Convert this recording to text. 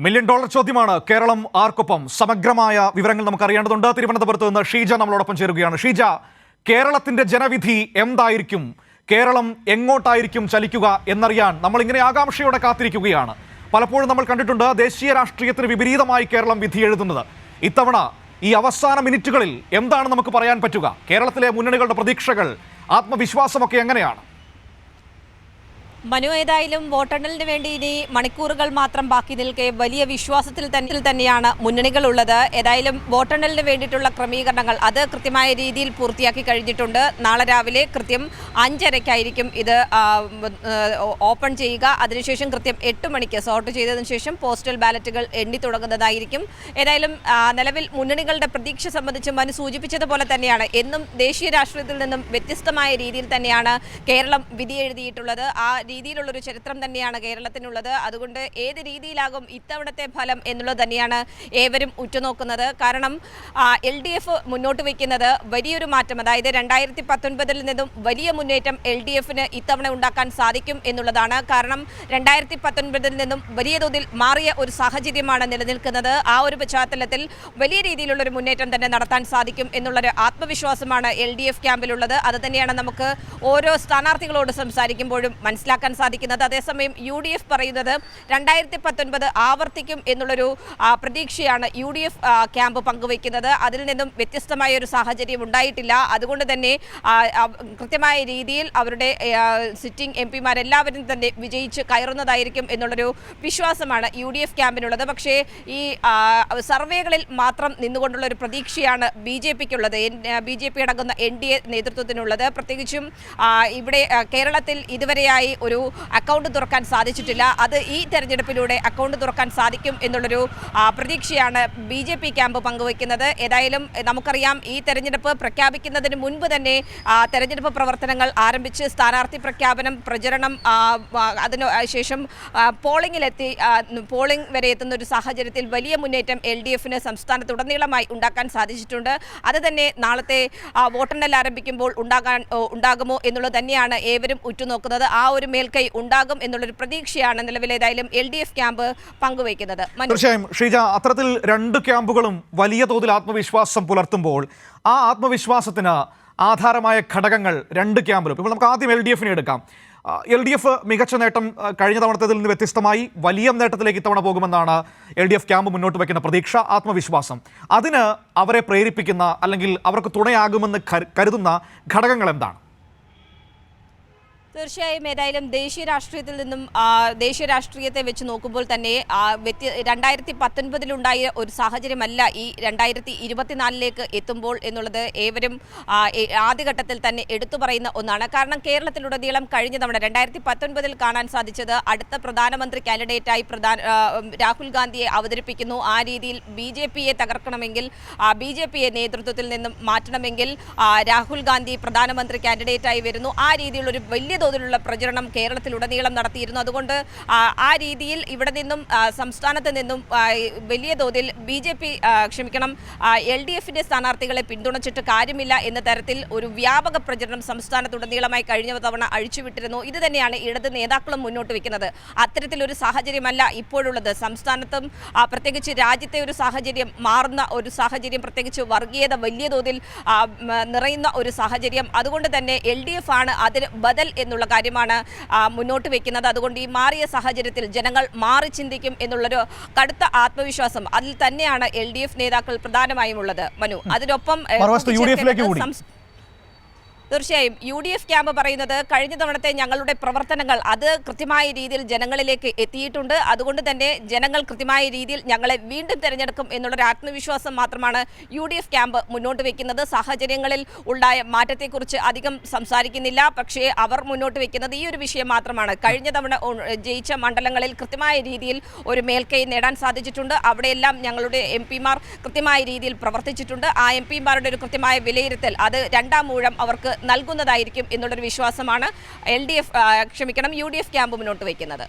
$1 million ചോദ്യമാണ്. കേരളം ആർക്കൊപ്പം? സമഗ്രമായ വിവരങ്ങൾ നമുക്ക് അറിയേണ്ടതുണ്ട്. തിരുവനന്തപുരത്ത് നിന്ന് ഷീജ നമ്മളോടൊപ്പം ചേരുകയാണ്. ഷീജ, കേരളത്തിന്റെ ജനവിധി എന്തായിരിക്കും? കേരളം എങ്ങോട്ടായിരിക്കും ചലിക്കുക എന്നറിയാൻ നമ്മൾ ഇങ്ങനെ ആകാംക്ഷയോടെ കാത്തിരിക്കുകയാണ്. പലപ്പോഴും നമ്മൾ കണ്ടിട്ടുണ്ട് ദേശീയ രാഷ്ട്രീയത്തിന് വിപരീതമായി കേരളം വിധി എഴുതുന്നത്. ഇത്തവണ ഈ അവസാന മിനിറ്റുകളിൽ എന്താണ് നമുക്ക് പറയാൻ പറ്റുക? കേരളത്തിലെ മുന്നണികളുടെ പ്രതീക്ഷകൾ, ആത്മവിശ്വാസമൊക്കെ എങ്ങനെയാണ്? മനു, ഏതായാലും വോട്ടെണ്ണലിന് വേണ്ടി ഇനി മണിക്കൂറുകൾ മാത്രം ബാക്കി നിൽക്കെ വലിയ വിശ്വാസത്തിൽ തന്നെയാണ് മുന്നണികളുള്ളത്. ഏതായാലും വോട്ടെണ്ണലിന് വേണ്ടിയിട്ടുള്ള ക്രമീകരണങ്ങൾ അത് കൃത്യമായ രീതിയിൽ പൂർത്തിയാക്കി കഴിഞ്ഞിട്ടുണ്ട്. നാളെ രാവിലെ കൃത്യം 5:30-ക്കായിരിക്കും ഇത് ഓപ്പൺ ചെയ്യുക. അതിനുശേഷം കൃത്യം 8 മണിക്ക് സോർട്ട് ചെയ്തതിനു ശേഷം പോസ്റ്റൽ ബാലറ്റുകൾ എണ്ണി തുടങ്ങുന്നതായിരിക്കും. ഏതായാലും നിലവിൽ മുന്നണികളുടെ പ്രതീക്ഷ സംബന്ധിച്ച് മനു സൂചിപ്പിച്ചതുപോലെ തന്നെയാണ് എന്നും ദേശീയ രാഷ്ട്രീയത്തിൽ നിന്നും വ്യത്യസ്തമായ രീതിയിൽ തന്നെയാണ് കേരളം വിധി എഴുതിയിട്ടുള്ളത്. ആ രീതിയിലുള്ളൊരു ചരിത്രം തന്നെയാണ് കേരളത്തിനുള്ളത്. അതുകൊണ്ട് ഏത് രീതിയിലാകും ഇത്തവണത്തെ ഫലം എന്നുള്ളത് തന്നെയാണ് ഏവരും ഉറ്റുനോക്കുന്നത്. കാരണം LDF മുന്നോട്ട് വയ്ക്കുന്നത് വലിയൊരു മാറ്റം, അതായത് 2019 നിന്നും വലിയ മുന്നേറ്റം LDFന് ഇത്തവണ ഉണ്ടാക്കാൻ സാധിക്കും എന്നുള്ളതാണ്. കാരണം 2019 നിന്നും വലിയ തോതിൽ മാറിയ ഒരു സാഹചര്യമാണ് നിലനിൽക്കുന്നത്. ആ ഒരു പശ്ചാത്തലത്തിൽ വലിയ രീതിയിലുള്ളൊരു മുന്നേറ്റം തന്നെ നടത്താൻ സാധിക്കും എന്നുള്ളൊരു ആത്മവിശ്വാസമാണ് LDF ക്യാമ്പിലുള്ളത്. അത് തന്നെയാണ് നമുക്ക് ഓരോ സ്ഥാനാർത്ഥികളോട് സംസാരിക്കുമ്പോഴും മനസ്സിലാക്കാൻ സാധിക്കുന്നത്. അതേസമയം UDF പറയുന്നത് 2019 ആവർത്തിക്കും എന്നുള്ളൊരു പ്രതീക്ഷയാണ് UDF ക്യാമ്പ് പങ്കുവയ്ക്കുന്നത്. അതിൽ നിന്നും വ്യത്യസ്തമായ ഒരു സാഹചര്യം ഉണ്ടായിട്ടില്ല. അതുകൊണ്ട് തന്നെ കൃത്യമായ രീതിയിൽ അവരുടെ സിറ്റിംഗ് MP-മാരെല്ലാവരും തന്നെ വിജയിച്ച് കയറുന്നതായിരിക്കും എന്നുള്ളൊരു വിശ്വാസമാണ് UDF ക്യാമ്പിനുള്ളത്. പക്ഷേ ഈ സർവേകളിൽ മാത്രം നിന്നുകൊണ്ടുള്ള ഒരു പ്രതീക്ഷയാണ് BJPക്കുള്ളത്, BJP അടങ്ങുന്ന NDA നേതൃത്വത്തിനുള്ളത്. പ്രത്യേകിച്ചും ഇവിടെ കേരളത്തിൽ ഇതുവരെയായി ഒരു അക്കൗണ്ട് തുറക്കാൻ സാധിച്ചിട്ടില്ല. അത് ഈ തെരഞ്ഞെടുപ്പിലൂടെ അക്കൗണ്ട് തുറക്കാൻ സാധിക്കും എന്നുള്ളൊരു പ്രതീക്ഷയാണ് BJP ക്യാമ്പ് പങ്കുവയ്ക്കുന്നത്. ഏതായാലും നമുക്കറിയാം, ഈ തെരഞ്ഞെടുപ്പ് പ്രഖ്യാപിക്കുന്നതിന് മുൻപ് തന്നെ തെരഞ്ഞെടുപ്പ് പ്രവർത്തനങ്ങൾ ആരംഭിച്ച് സ്ഥാനാർത്ഥി പ്രഖ്യാപനം, പ്രചരണം, അതിനു ശേഷം പോളിംഗ് വരെ എത്തുന്ന ഒരു സാഹചര്യത്തിൽ വലിയ മുന്നേറ്റം LDFന് സംസ്ഥാനത്തുടനീളമായി ഉണ്ടാക്കാൻ സാധിച്ചിട്ടുണ്ട്. അത് തന്നെ നാളത്തെ വോട്ടെണ്ണൽ ആരംഭിക്കുമ്പോൾ ഉണ്ടാകുമോ എന്നുള്ളത് തന്നെയാണ് ഏവരും ഉറ്റുനോക്കുന്നത്. ആ ഒരു മേൽക്കൈ ഉണ്ടാകും എന്നുള്ളൊരു പ്രതീക്ഷയാണ് നിലവിലേതായാലും LDF ക്യാമ്പ് പങ്കുവയ്ക്കുന്നത്. തീർച്ചയായും ഷീജ, അത്തരത്തിൽ 2 ക്യാമ്പുകളും വലിയ തോതിൽ ആത്മവിശ്വാസം പുലർത്തുമ്പോൾ ആ ആത്മവിശ്വാസത്തിന് ആധാരമായ ഘടകങ്ങൾ 2 ക്യാമ്പിലും, ഇപ്പോൾ നമുക്ക് ആദ്യം LDFനെ എടുക്കാം. LDF മികച്ച നേട്ടം കഴിഞ്ഞ തവണത്തേതിൽ നിന്ന് വ്യത്യസ്തമായി വലിയ നേട്ടത്തിലേക്ക് ഇത്തവണ പോകുമെന്നാണ് LDF ക്യാമ്പ് മുന്നോട്ട് വയ്ക്കുന്ന പ്രതീക്ഷ, ആത്മവിശ്വാസം. അതിന് അവരെ പ്രേരിപ്പിക്കുന്ന അല്ലെങ്കിൽ അവർക്ക് തുണയാകുമെന്ന് കരുതുന്ന ഘടകങ്ങൾ എന്താണ്? തീർച്ചയായും ഏതായാലും ദേശീയ രാഷ്ട്രീയത്തിൽ നിന്നും ദേശീയ രാഷ്ട്രീയത്തെ വെച്ച് നോക്കുമ്പോൾ തന്നെ 2019 ഒരു സാഹചര്യമല്ല ഈ 2024 എത്തുമ്പോൾ എന്നുള്ളത് ഏവരും ആദ്യഘട്ടത്തിൽ തന്നെ എടുത്തു പറയുന്ന ഒന്നാണ്. കാരണം കേരളത്തിലുടനീളം കഴിഞ്ഞ തവണ 2019 കാണാൻ സാധിച്ചത് അടുത്ത പ്രധാനമന്ത്രി കാൻഡിഡേറ്റായി രാഹുൽ ഗാന്ധിയെ അവതരിപ്പിക്കുന്നു. ആ രീതിയിൽ BJPയെ തകർക്കണമെങ്കിൽ, BJPയെ നേതൃത്വത്തിൽ നിന്നും മാറ്റണമെങ്കിൽ രാഹുൽ ഗാന്ധി പ്രധാനമന്ത്രി കാൻഡിഡേറ്റായി വരുന്നു. ആ രീതിയിലൊരു വലിയ തോതിലുള്ള പ്രചരണം കേരളത്തിലുടനീളം നടത്തിയിരുന്നു. അതുകൊണ്ട് ആ രീതിയിൽ ഇവിടെ നിന്നും സംസ്ഥാനത്ത് നിന്നും വലിയ തോതിൽ LDFന്റെ സ്ഥാനാർത്ഥികളെ പിന്തുണച്ചിട്ട് കാര്യമില്ല എന്ന തരത്തിൽ ഒരു വ്യാപക പ്രചരണം സംസ്ഥാനത്തുടനീളമായി കഴിഞ്ഞ തവണ അഴിച്ചുവിട്ടിരുന്നു. ഇത് തന്നെയാണ് ഇടത് നേതാക്കളും മുന്നോട്ട് വയ്ക്കുന്നത്. അത്തരത്തിലൊരു സാഹചര്യമല്ല ഇപ്പോഴുള്ളത്. സംസ്ഥാനത്തും പ്രത്യേകിച്ച് രാജ്യത്തെ ഒരു സാഹചര്യം മാറുന്ന ഒരു സാഹചര്യം, പ്രത്യേകിച്ച് വർഗീയത വലിയ തോതിൽ നിറയുന്ന ഒരു സാഹചര്യം. അതുകൊണ്ട് തന്നെ LDF ആണ് അതിന് ബദൽ എന്നുള്ള കാര്യമാണ് മുന്നോട്ട് വെക്കുന്നത്. അതുകൊണ്ട് ഈ മാറിയ സാഹചര്യത്തിൽ ജനങ്ങൾ മാറി ചിന്തിക്കും എന്നുള്ളൊരു കടുത്ത ആത്മവിശ്വാസം അതിൽ തന്നെയാണ് LDF നേതാക്കൾ പ്രധാനമായും ഉള്ളത്. മനു, അതിനൊപ്പം തീർച്ചയായും UDF ക്യാമ്പ് പറയുന്നത് കഴിഞ്ഞ തവണത്തെ ഞങ്ങളുടെ പ്രവർത്തനങ്ങൾ അത് കൃത്യമായ രീതിയിൽ ജനങ്ങളിലേക്ക് എത്തിയിട്ടുണ്ട്. അതുകൊണ്ട് തന്നെ ജനങ്ങൾ കൃത്യമായ രീതിയിൽ ഞങ്ങളെ വീണ്ടും തിരഞ്ഞെടുക്കും എന്നുള്ളൊരു ആത്മവിശ്വാസം മാത്രമാണ് UDF ക്യാമ്പ് മുന്നോട്ട് വയ്ക്കുന്നത്. സാഹചര്യങ്ങളിൽ ഉണ്ടായ മാറ്റത്തെക്കുറിച്ച് അധികം സംസാരിക്കുന്നില്ല. പക്ഷേ അവർ മുന്നോട്ട് വയ്ക്കുന്നത് ഈ ഒരു വിഷയം മാത്രമാണ്. കഴിഞ്ഞ തവണ ജയിച്ച മണ്ഡലങ്ങളിൽ കൃത്യമായ രീതിയിൽ ഒരു മേൽക്കൈ നേടാൻ സാധിച്ചിട്ടുണ്ട്. അവിടെയെല്ലാം ഞങ്ങളുടെ MP-മാർ കൃത്യമായ രീതിയിൽ പ്രവർത്തിച്ചിട്ടുണ്ട്. ആ MP-മാരുടെ ഒരു കൃത്യമായ വിലയിരുത്തൽ അത് 2ാം ഊഴം അവർക്ക് നൽകുന്നതായിരിക്കും എന്നുള്ളൊരു വിശ്വാസമാണ് UDF ക്യാമ്പ് മുന്നോട്ട് വയ്ക്കുന്നത്.